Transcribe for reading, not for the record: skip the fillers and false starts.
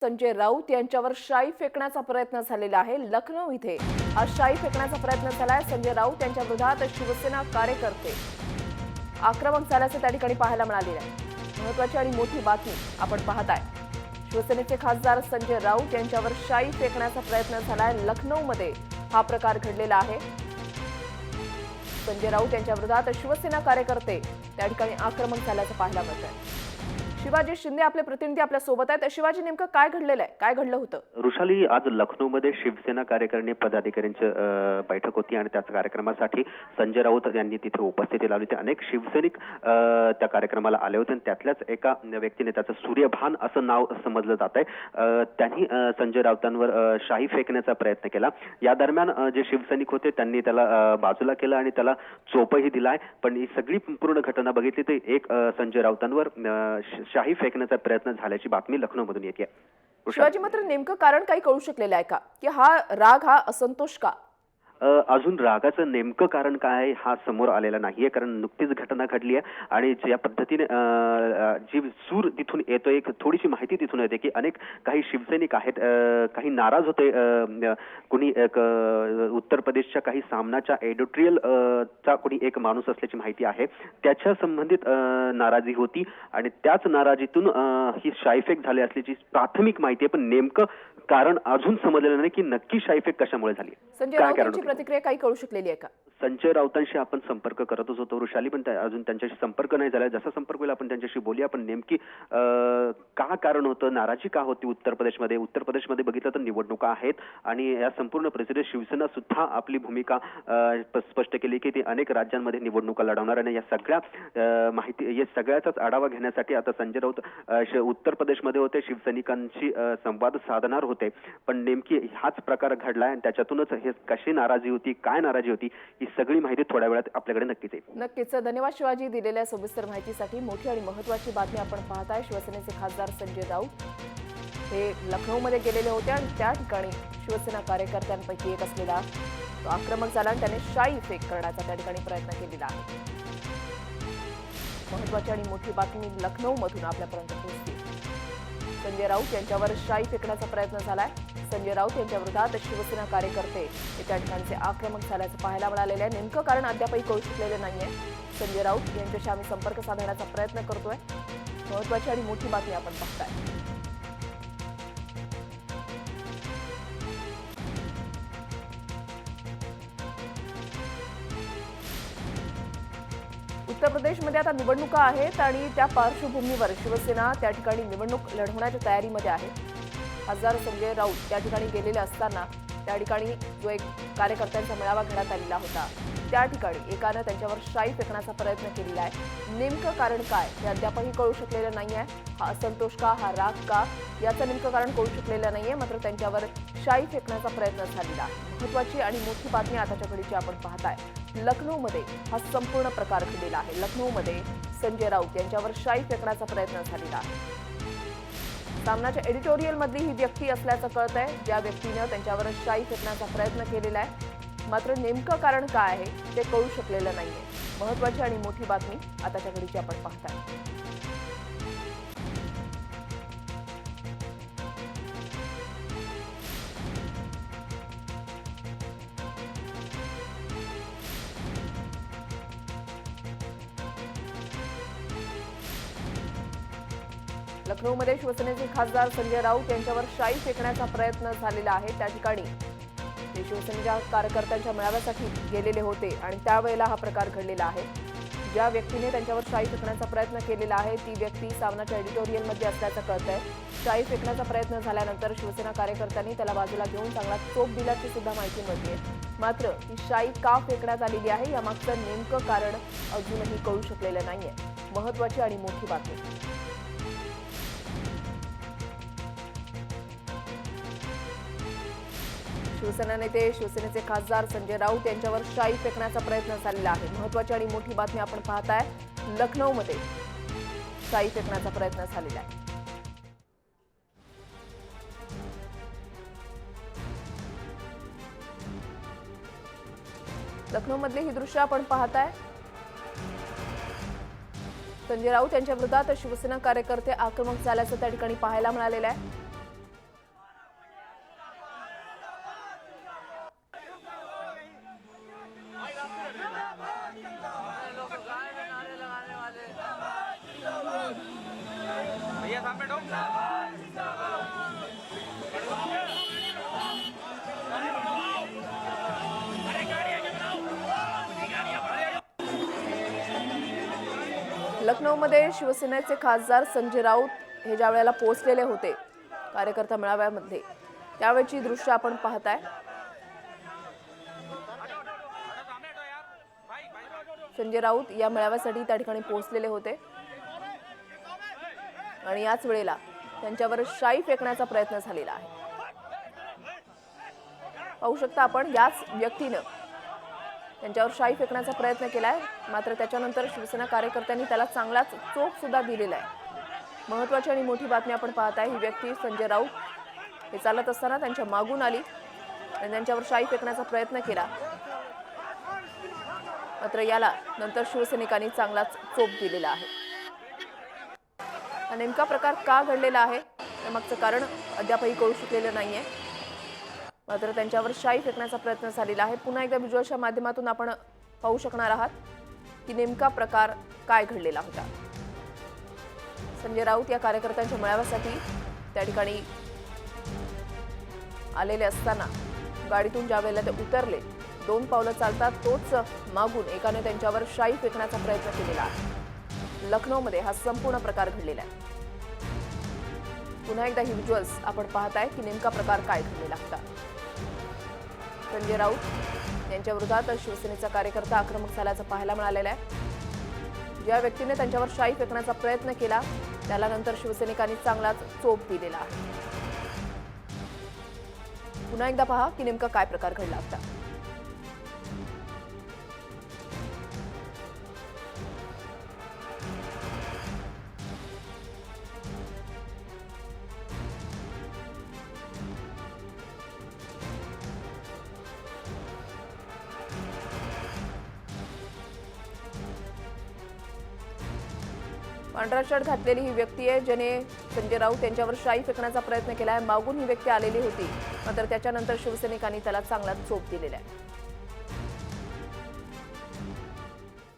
संजय राऊत यांच्यावर शाई फेकण्याचा प्रयत्न झालेला आहे। लखनौ इथे हा शाई फेकण्याचा प्रयत्न झालाय। संजय राऊत यांच्या विरोधात शिवसेना कार्यकर्ते आक्रमक झाल्याचे त्या ठिकाणी पाहायला मिळाले आहे। महत्त्वाची आणि मोठी बातमी आपण पाहताय। शिवसेनेचे खासदार संजय राऊत यांच्यावर शाई फेकण्याचा प्रयत्न झालाय। लखनौमध्ये हा प्रकार घडलेला आहे। संजय राऊत यांच्या विरोधात शिवसेना कार्यकर्ते त्या ठिकाणी आक्रमक झाल्याचं पाहायला मिळतंय। शिवाजी शिंदे आपले प्रतिनिधी आपल्या सोबत आहेत। शिवाजी, नेमकं काय घडलेलं आहे, काय घडलं होतं? ऋषाली, आज लखनौमध्ये शिवसेना कार्यकारिणी पदाधिकाऱ्यांची बैठक होती आणि त्याच कार्यक्रमासाठी संजय राऊत यांनी तिथे उपस्थिती लावली होती। अनेक शिवसैनिक त्या कार्यक्रमाला आले होते आणि त्यातल्याच एका व्यक्तीने, त्याचं सूर्यभान असं नाव समजलं जात आहे, त्यांनी संजय राऊतांवर शाई फेकण्याचा प्रयत्न केला। या दरम्यान जे शिवसैनिक होते त्यांनी त्याला बाजूला केलं आणि त्याला चोपही दिलाय। पण ही सगळी पूर्ण घटना बघितली तर एक संजय राऊतांवर शाही फेकण्याचा प्रयत्न झाल्याची बातमी लखनौमधून येते। शिवाजी, मात्र नेमकं कारण काही कळू शकलेलं आहे का, की हा राग, हा असंतोष का? अजून रागाचं नेमकं कारण काय आहे हा समोर आलेला नाहीये, कारण नुकतीच घटना घडली आहे आणि ज्या पद्धतीने जी सूर तिथून येतोय, एक थोडीशी माहिती तिथून येते की काही शिवसैनिक आहेत, काही नाराज होते। कोणी एक उत्तर प्रदेशच्या काही सामनाच्या एडिटोरियल चा कोणी एक माणूस असल्याची माहिती आहे, त्याच्या संबंधित नाराजी होती आणि त्याच नाराजीतून ही शाईफेक झाली असल्याची प्राथमिक माहिती आहे। पण नेमकं कारण अजून समजलेलं नाही की नक्की शाईफेक कशामुळे झाली, संजय राऊत यांची प्रतिक्रिया काही कळू शकलेली आहे का? संजय राऊतांशी आपण संपर्क करतच होतो ऋषाली, पण अजून त्यांच्याशी संपर्क नाही झाला। जसा संपर्क होईल आपण त्यांच्याशी बोलूया। पण नेमकी का कारण होतं, नाराजी का होती उत्तर प्रदेशमध्ये बघितलं तर निवडणुका आहेत आणि या संपूर्ण परिस्थितीत शिवसेना सुद्धा आपली भूमिका स्पष्ट केली की ती अनेक राज्यांमध्ये निवडणुका लढवणार आणि या सगळ्या माहिती, या सगळ्याचाच आढावा घेण्यासाठी आता संजय राऊत उत्तर प्रदेशमध्ये होते, शिवसैनिकांशी संवाद साधणार होते। पण नेमकी हाच प्रकार घडलाय आणि त्याच्यातूनच हे कशी नाराजी होती, काय नाराजी होती, ही सगळी माहिती थोड्या वेळात आपल्याकडे नक्कीच येईल। नक्कीच, धन्यवाद शिवाजी दिलेल्या सविस्तर माहितीसाठी। मोठी आणि महत्त्वाची बातमी आपण पाहताय। शिवसेनेचे खासदार संजय राऊत हे लखनौमध्ये गेलेले होते आणि त्या ठिकाणी शिवसेना कार्यकर्त्यांपैकी एक असलेला तो आक्रमक झाला आणि त्याने शाई फेक करण्याचा त्या ठिकाणी प्रयत्न केलेला आहे। महत्त्वाची आणि मोठी बातमी लखनौमधून आपल्यापर्यंत पोहोचली। संजय राऊत यांच्यावर शाई फेकण्याचा प्रयत्न झालाय। संजय राऊत यांच्या विरोधात शिवसेना कार्यकर्ते त्या ठिकाणचे आक्रमक झाल्याचं पाहायला मिळालेलं आहे। नेमकं कारण अद्यापही कळू शकलेलं नाहीये। संजय राऊत यांच्याशी आम्ही संपर्क साधण्याचा प्रयत्न करतोय। महत्त्वाची आणि मोठी बातमी आपण पाहताय। उत्तर प्रदेशमध्ये आता निवडणुका आहेत आणि त्या पार्श्वभूमीवर शिवसेना त्या ठिकाणी निवडणूक लढवण्याच्या तयारीमध्ये आहे। खासदार संजय राऊत त्या ठिकाणी गेलेले असताना त्या ठिकाणी जो एक कार्यकर्त्यांचा मेळावा घेण्यात आलेला होता, त्या ठिकाणी एकानं त्यांच्यावर शाई फेकण्याचा प्रयत्न केलेला आहे। नेमकं कारण काय हे अद्यापही कळू शकलेलं नाहीये। हा असंतोष का, हा राग का, याचं नेमकं कारण कळू शकलेलं नाहीये। मात्र त्यांच्यावर शाई फेकण्याचा प्रयत्न झालेला आहे। महत्त्वाची आणि मोठी बातमी आताच्या घडीची आपण पाहताय। लखनौमध्ये हा संपूर्ण प्रकार घडलेला आहे। लखनौमध्ये संजय राऊत यांच्यावर शाई फेकण्याचा प्रयत्न झालेला आहे। सामनाच्या एडिटोरियल मधली ही व्यक्ती असल्याचं कळतंय, ज्या व्यक्तीनं त्यांच्यावर शाई फेकण्याचा प्रयत्न केलेला आहे। मात्र नेमकं कारण काय आहे ते कळू शकलेलं नाहीये। महत्त्वाची आणि मोठी बातमी आताच्या घडीची आपण पाहताय। लखनौमध्ये शिवसेनेचे खासदार संजय राऊत यांच्यावर शाई फेकण्याचा प्रयत्न झालेला आहे। त्या ठिकाणी ते शिवसेनेच्या कार्यकर्त्यांच्या मेळाव्यासाठी गेलेले होते आणि त्यावेळेला हा प्रकार घडलेला आहे। ज्या व्यक्तीने त्यांच्यावर शाई फेकण्याचा प्रयत्न केलेला आहे ती व्यक्ती सामनाच्या एडिटोरियलमध्ये असल्याचं कळतंय। शाई फेकण्याचा प्रयत्न झाल्यानंतर शिवसेना कार्यकर्त्यांनी त्याला बाजूला घेऊन चांगला चोप दिल्याची सुद्धा माहिती मिळते। मात्र ही शाई का फेकण्यात आलेली आहे यामागचं नेमकं कारण अजूनही कळू शकलेलं नाहीये। महत्त्वाची आणि मोठी बातमी। शिवसेना नेते, शिवसेनेचे खासदार संजय राऊत यांच्यावर शाई फेकण्याचा प्रयत्न झालेला आहे। महत्त्वाची आणि मोठी बातमी आपण पाहताय। लखनौमध्ये शाई फेकण्याचा प्रयत्न झालेला आहे। लखनौमधली ही दृश्य आपण पाहताय। संजय राऊत यांच्या विरोधात शिवसेना कार्यकर्ते आक्रमक झाल्याचं त्या ठिकाणी पाहायला मिळालेलं आहे। लखनौमध्ये शिवसेनेचे खासदार संजय राऊत हे ज्या वेळेला पोहोचलेले होते कार्यकर्ता मेळाव्यामध्ये त्यावेळची दृश्य आपण पाहताय. संजय राऊत या मेळाव्यासाठी त्या ठिकाणी पोहोचलेले होते आणि याच वेळेला त्यांच्यावर शाई फेकण्याचा प्रयत्न झालेला आहे. पाहू शकता आपण याच व्यक्तीनं त्यांच्यावर शाई फेकण्याचा प्रयत्न केलाय. मात्र त्याच्यानंतर शिवसेना कार्यकर्त्यांनी त्याला चांगलाच चोप सुद्धा दिलेला आहे. महत्त्वाची आणि मोठी बातमी आपण पाहताय. ही व्यक्ती संजय राऊत हे चालत असताना त्यांच्या मागून आली आणि त्यांच्यावर शाई फेकण्याचा प्रयत्न केला. मात्र याला नंतर शिवसैनिकांनी चांगलाच चोप दिलेला आहे. हा नेमका प्रकार का घडलेला आहे त्यामागचं कारण अद्यापही कळू शकलेलं नाहीये. मात्र त्यांच्यावर शाई फेकण्याचा प्रयत्न झालेला आहे. पुन्हा एकदा व्हिज्युअलच्या माध्यमातून आपण पाहू शकणार आहात की नेमका प्रकार काय घडलेला होता. संजय राऊत या कार्यकर्त्यांच्या मेळाव्यासाठी त्या ठिकाणी आलेले असताना गाडीतून ज्या वेळेला ते उतरले 2 पावलं चालतात तोच मागून एकाने त्यांच्यावर शाई फेकण्याचा प्रयत्न केलेला आहे. लखनौमध्ये हा संपूर्ण प्रकार घडलेला आहे. पुन्हा एकदा ही व्हिज्युअल्स आपण पाहताय की नेमका प्रकार काय घडलेला होता. संजय राऊत यांच्या विरोधात शिवसेनेचा कार्यकर्ता आक्रमक झाल्याचं पाहायला मिळालेलं आहे. ज्या व्यक्तीने त्यांच्यावर शाई फेकण्याचा प्रयत्न केला त्याला नंतर शिवसैनिकांनी चांगलाच चोप दिलेला आहे. पुन्हा एकदा पहा की नेमका काय प्रकार घडला होता. पांढरा शर्ट घातलेली ही व्यक्ती आहे ज्याने संजय राऊत यांच्यावर शाई फेकण्याचा प्रयत्न केलाय. मागून ही व्यक्ती आलेली होती मात्र त्याच्यानंतर शिवसैनिकांनी त्याला चांगलाच चोप दिलेला आहे.